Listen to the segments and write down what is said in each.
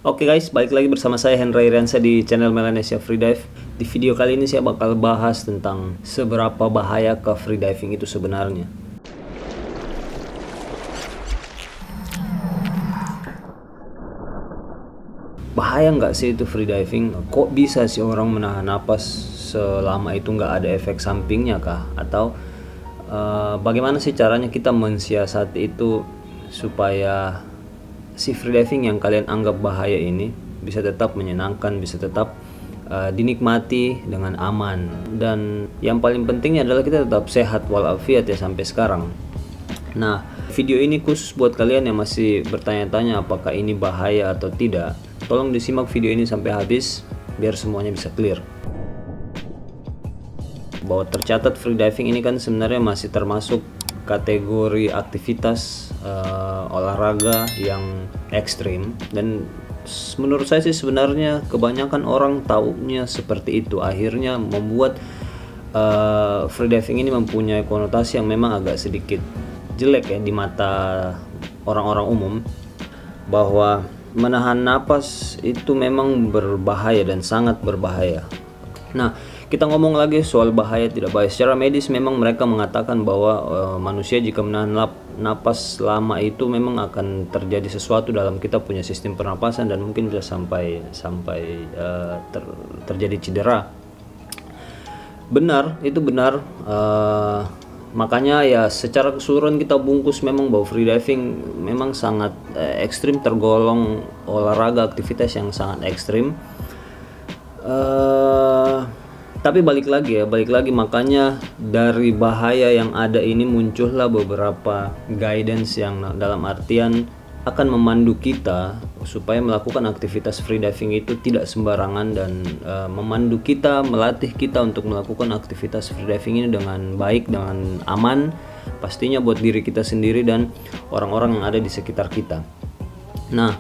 Oke guys, balik lagi bersama saya Hendra Iriansyah di channel Melanesia Freedive. Di video kali ini saya bakal bahas tentang seberapa bahaya ke freediving itu sebenarnya. Bahaya nggak sih itu freediving? Kok bisa sih orang menahan napas selama itu nggak ada efek sampingnya kah? Atau bagaimana sih caranya kita mensiasati itu supaya si freediving yang kalian anggap bahaya ini bisa tetap menyenangkan, bisa tetap dinikmati dengan aman, dan yang paling pentingnya adalah kita tetap sehat walafiat ya sampai sekarang. Nah, video ini khusus buat kalian yang masih bertanya-tanya apakah ini bahaya atau tidak. Tolong disimak video ini sampai habis biar semuanya bisa clear. Bahwa tercatat freediving ini kan sebenarnya masih termasuk kategori aktivitas olahraga yang ekstrim, dan menurut saya sih sebenarnya kebanyakan orang taunya seperti itu, akhirnya membuat freediving ini mempunyai konotasi yang memang agak sedikit jelek ya di mata orang-orang umum, bahwa menahan napas itu memang berbahaya dan sangat berbahaya. Nah, kita ngomong lagi soal bahaya tidak bahaya. Secara medis memang mereka mengatakan bahwa manusia jika menahan napas lama itu memang akan terjadi sesuatu dalam kita punya sistem pernapasan dan mungkin bisa sampai terjadi cedera. Benar, itu benar. Makanya ya secara keseluruhan kita bungkus memang bahwa freediving memang sangat ekstrim, tergolong olahraga aktivitas yang sangat ekstrim. Tapi balik lagi, makanya dari bahaya yang ada ini muncullah beberapa guidance yang dalam artian akan memandu kita supaya melakukan aktivitas freediving itu tidak sembarangan, dan memandu kita, melatih kita untuk melakukan aktivitas freediving ini dengan baik, dengan aman, pastinya buat diri kita sendiri dan orang-orang yang ada di sekitar kita. Nah,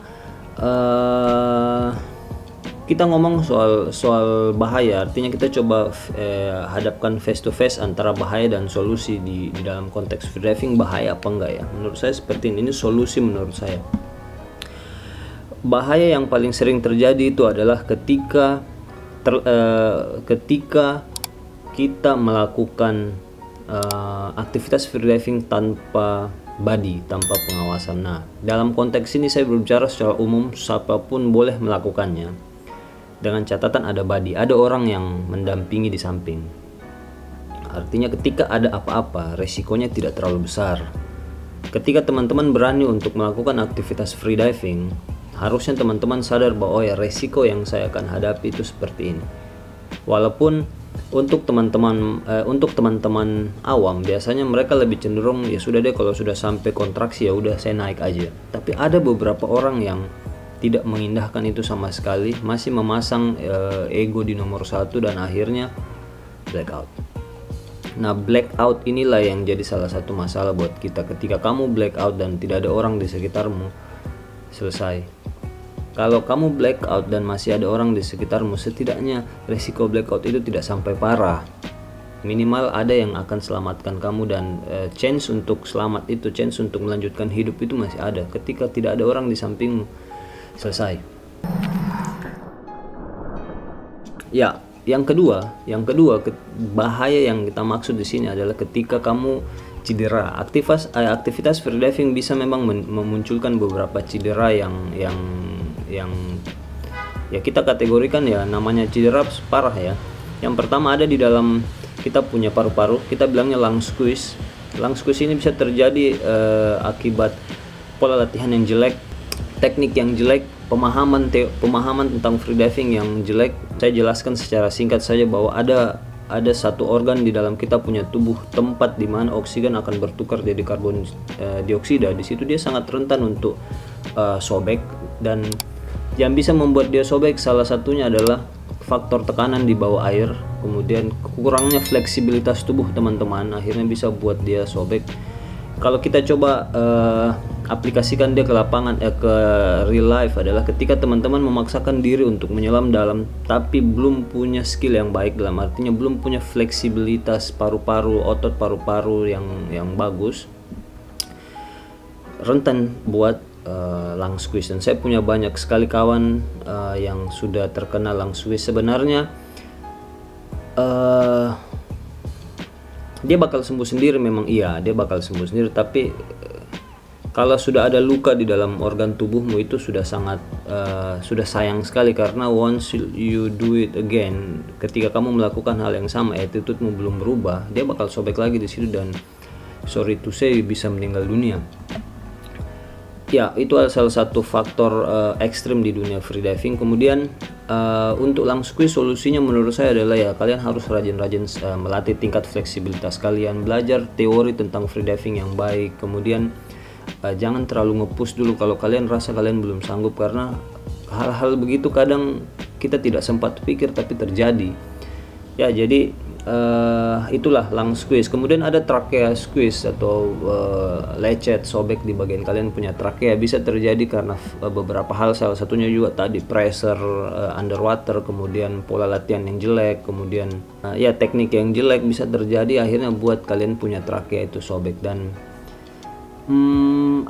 kita ngomong soal bahaya, artinya kita coba hadapkan face to face antara bahaya dan solusi di dalam konteks freediving. Bahaya apa enggak ya? Menurut saya seperti ini solusi menurut saya. Bahaya yang paling sering terjadi itu adalah ketika kita melakukan aktivitas freediving tanpa buddy, tanpa pengawasan. Nah, dalam konteks ini saya berbicara secara umum, siapapun boleh melakukannya. Dengan catatan ada buddy, ada orang yang mendampingi di samping. Artinya ketika ada apa-apa, resikonya tidak terlalu besar. Ketika teman-teman berani untuk melakukan aktivitas freediving, harusnya teman-teman sadar bahwa resiko yang saya akan hadapi itu seperti ini. Walaupun untuk teman-teman awam biasanya mereka lebih cenderung ya sudah deh, kalau sudah sampai kontraksi ya udah saya naik aja. Tapi ada beberapa orang yang tidak mengindahkan itu sama sekali, masih memasang ego di nomor satu dan akhirnya blackout. Nah, blackout inilah yang jadi salah satu masalah buat kita. Ketika kamu blackout dan tidak ada orang di sekitarmu, selesai. Kalau kamu blackout dan masih ada orang di sekitarmu, setidaknya resiko blackout itu tidak sampai parah. Minimal ada yang akan selamatkan kamu, dan chance untuk selamat itu, chance untuk melanjutkan hidup itu masih ada. Ketika tidak ada orang di sampingmu, selesai. Ya, yang kedua, bahaya yang kita maksud di sini adalah ketika kamu cedera. Aktivitas freediving bisa memang memunculkan beberapa cedera yang ya kita kategorikan ya namanya cedera parah ya. Yang pertama ada di dalam kita punya paru-paru, kita bilangnya lung squeeze. Lung squeeze ini bisa terjadi akibat pola latihan yang jelek, teknik yang jelek, pemahaman tentang freediving yang jelek. Saya jelaskan secara singkat saja bahwa ada satu organ di dalam kita punya tubuh, tempat di mana oksigen akan bertukar jadi karbon dioksida. Di situ dia sangat rentan untuk sobek, dan yang bisa membuat dia sobek salah satunya adalah faktor tekanan di bawah air, kemudian kurangnya fleksibilitas tubuh teman-teman, akhirnya bisa buat dia sobek. Kalau kita coba aplikasikan dia ke lapangan, ke real life, adalah ketika teman-teman memaksakan diri untuk menyelam dalam tapi belum punya skill yang baik, dalam artinya belum punya fleksibilitas paru-paru, otot paru-paru yang bagus, rentan buat lung squeeze, dan saya punya banyak sekali kawan yang sudah terkena lung squeeze. Sebenarnya dia bakal sembuh sendiri, memang iya dia bakal sembuh sendiri, tapi kalau sudah ada luka di dalam organ tubuhmu itu sudah sangat sudah sayang sekali, karena once you do it again, ketika kamu melakukan hal yang sama, attitude-mu belum berubah, dia bakal sobek lagi di situ dan sorry to say bisa meninggal dunia. Ya, itu adalah salah satu faktor ekstrim di dunia freediving. Kemudian untuk lung squeeze solusinya menurut saya adalah ya kalian harus rajin-rajin melatih tingkat fleksibilitas kalian, belajar teori tentang freediving yang baik. Kemudian jangan terlalu nge-push dulu kalau kalian rasa kalian belum sanggup, karena hal-hal begitu kadang kita tidak sempat pikir tapi terjadi. Ya, jadi itulah lung squeeze. Kemudian ada trachea squeeze atau lecet, sobek di bagian kalian punya trachea. Bisa terjadi karena beberapa hal, salah satunya juga tadi pressure underwater, kemudian pola latihan yang jelek, kemudian ya teknik yang jelek bisa terjadi akhirnya buat kalian punya trachea itu sobek, dan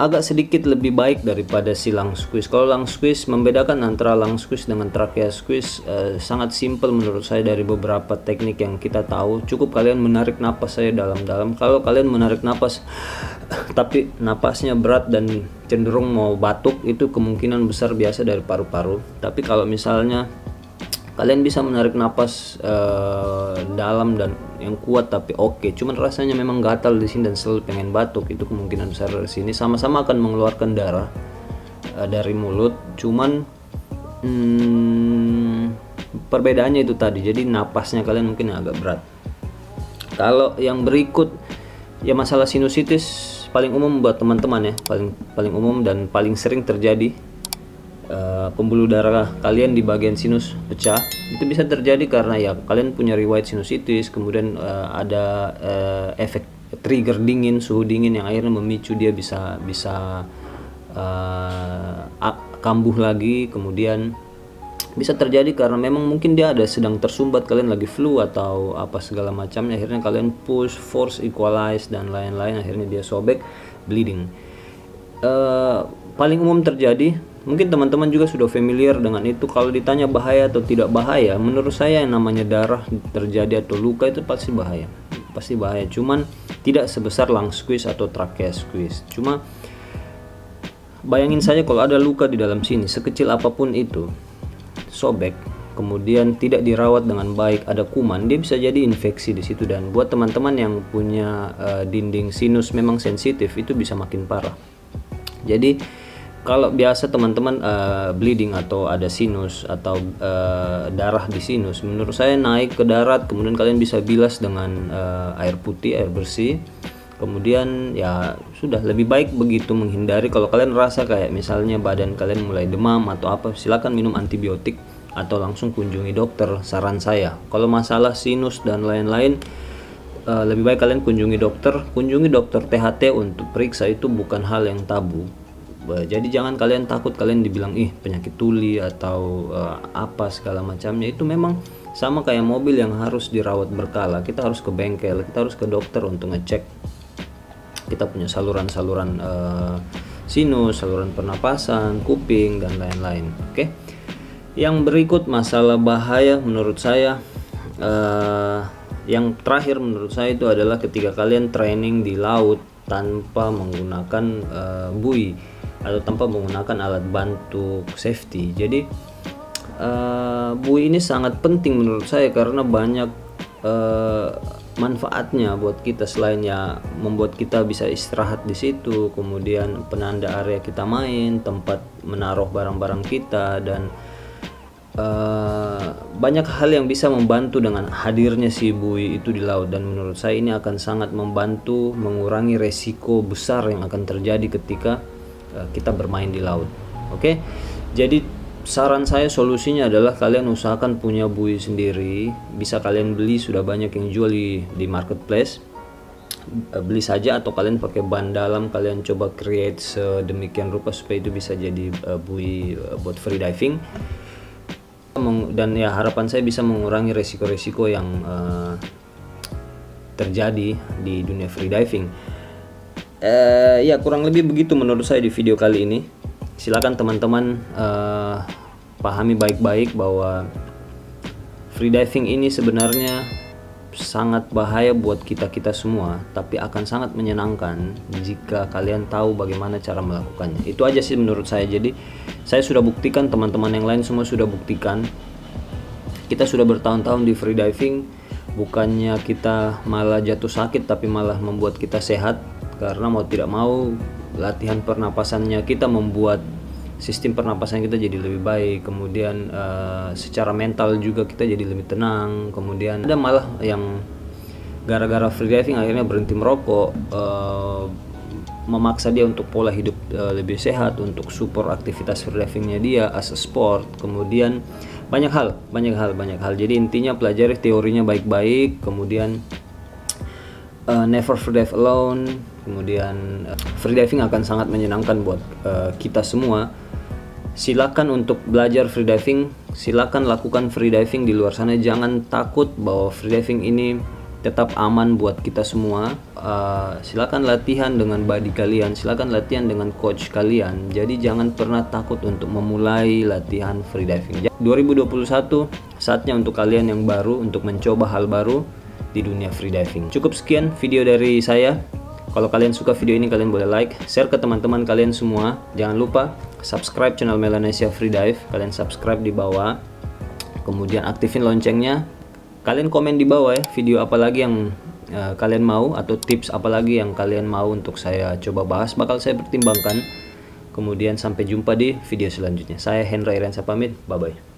agak sedikit lebih baik daripada si lung squeeze. Kalau lung squeeze, membedakan antara lung squeeze dengan trachea squeeze sangat simpel menurut saya dari beberapa teknik yang kita tahu. Cukup kalian menarik napas saya dalam-dalam. Kalau kalian menarik napas tapi napasnya berat dan cenderung mau batuk, itu kemungkinan besar biasa dari paru-paru. Tapi kalau misalnya kalian bisa menarik napas dalam dan yang kuat tapi oke, cuman rasanya memang gatal di sini dan selalu pengen batuk, itu kemungkinan besar dari sini. Sama-sama akan mengeluarkan darah dari mulut, cuman perbedaannya itu tadi, jadi napasnya kalian mungkin agak berat. Kalau yang berikut ya masalah sinusitis, paling umum buat teman-teman ya, paling umum dan paling sering terjadi. Pembuluh darah kalian di bagian sinus pecah. Itu bisa terjadi karena ya kalian punya riwayat sinusitis, kemudian ada efek trigger dingin, suhu dingin yang akhirnya memicu dia bisa kambuh lagi. Kemudian bisa terjadi karena memang mungkin dia ada sedang tersumbat, kalian lagi flu atau apa segala macamnya, akhirnya kalian push, force, equalize dan lain-lain, akhirnya dia sobek, bleeding. Paling umum terjadi, mungkin teman-teman juga sudah familiar dengan itu. Kalau ditanya bahaya atau tidak bahaya, menurut saya yang namanya darah terjadi atau luka itu pasti bahaya, cuman tidak sebesar lung squeeze atau trachea squeeze. Cuma bayangin saja kalau ada luka di dalam sini, sekecil apapun itu, sobek, kemudian tidak dirawat dengan baik, ada kuman, dia bisa jadi infeksi di situ. Dan buat teman-teman yang punya dinding sinus memang sensitif, itu bisa makin parah. Jadi kalau biasa teman-teman bleeding atau ada sinus atau darah di sinus, menurut saya naik ke darat, kemudian kalian bisa bilas dengan air putih, air bersih. Kemudian ya sudah, lebih baik begitu, menghindari. Kalau kalian rasa kayak misalnya badan kalian mulai demam atau apa, silakan minum antibiotik atau langsung kunjungi dokter, saran saya. Kalau masalah sinus dan lain-lain, lebih baik kalian kunjungi dokter THT untuk periksa. Itu bukan hal yang tabu. Jadi jangan kalian takut, kalian dibilang penyakit tuli atau apa segala macamnya. Itu memang sama kayak mobil yang harus dirawat berkala. Kita harus ke bengkel, kita harus ke dokter untuk ngecek kita punya saluran-saluran sinus, saluran pernapasan, kuping dan lain-lain. Oke. Yang berikut masalah bahaya menurut saya, yang terakhir menurut saya itu adalah ketika kalian training di laut tanpa menggunakan buoy atau tanpa menggunakan alat bantu safety. Jadi buoy ini sangat penting menurut saya karena banyak manfaatnya buat kita, selain ya membuat kita bisa istirahat di situ, kemudian penanda area kita main, tempat menaruh barang-barang kita, dan banyak hal yang bisa membantu dengan hadirnya si buoy itu di laut. Dan menurut saya ini akan sangat membantu mengurangi resiko besar yang akan terjadi ketika kita bermain di laut. Oke, jadi saran saya, solusinya adalah kalian usahakan punya buoy sendiri. Bisa kalian beli, sudah banyak yang jual di marketplace, beli saja, atau kalian pakai ban dalam, kalian coba create sedemikian rupa supaya itu bisa jadi buoy buat freediving. Dan ya harapan saya bisa mengurangi resiko-resiko yang terjadi di dunia freediving. Ya kurang lebih begitu menurut saya di video kali ini. silakan teman-teman pahami baik-baik bahwa freediving ini sebenarnya sangat bahaya buat kita semua, tapi akan sangat menyenangkan jika kalian tahu bagaimana cara melakukannya. Itu aja sih menurut saya. Jadi saya sudah buktikan, teman-teman yang lain semua sudah buktikan. Kita sudah bertahun-tahun di freediving, bukannya kita malah jatuh sakit, tapi malah membuat kita sehat, karena mau tidak mau latihan pernapasannya kita membuat sistem pernapasan kita jadi lebih baik. Kemudian secara mental juga kita jadi lebih tenang. Kemudian ada malah yang gara-gara freediving akhirnya berhenti merokok, memaksa dia untuk pola hidup lebih sehat, untuk support aktivitas freedivingnya dia as a sport. Kemudian banyak hal. Jadi intinya pelajari teorinya baik-baik. Kemudian never freedive alone. Kemudian freediving akan sangat menyenangkan buat kita semua. Silakan untuk belajar freediving, silakan lakukan freediving di luar sana. Jangan takut bahwa freediving ini tetap aman buat kita semua. Silakan latihan dengan body kalian, silakan latihan dengan coach kalian. Jadi jangan pernah takut untuk memulai latihan freediving. 2021 saatnya untuk kalian yang baru untuk mencoba hal baru di dunia freediving. Cukup sekian video dari saya. Kalau kalian suka video ini, kalian boleh like, share ke teman-teman kalian semua. Jangan lupa subscribe channel Melanesia Freedive. Kalian subscribe di bawah, kemudian aktifin loncengnya. Kalian komen di bawah ya, video apa lagi yang kalian mau, atau tips apa lagi yang kalian mau untuk saya coba bahas. Bakal saya pertimbangkan. Kemudian sampai jumpa di video selanjutnya. Saya Hendra Irensa pamit, bye bye.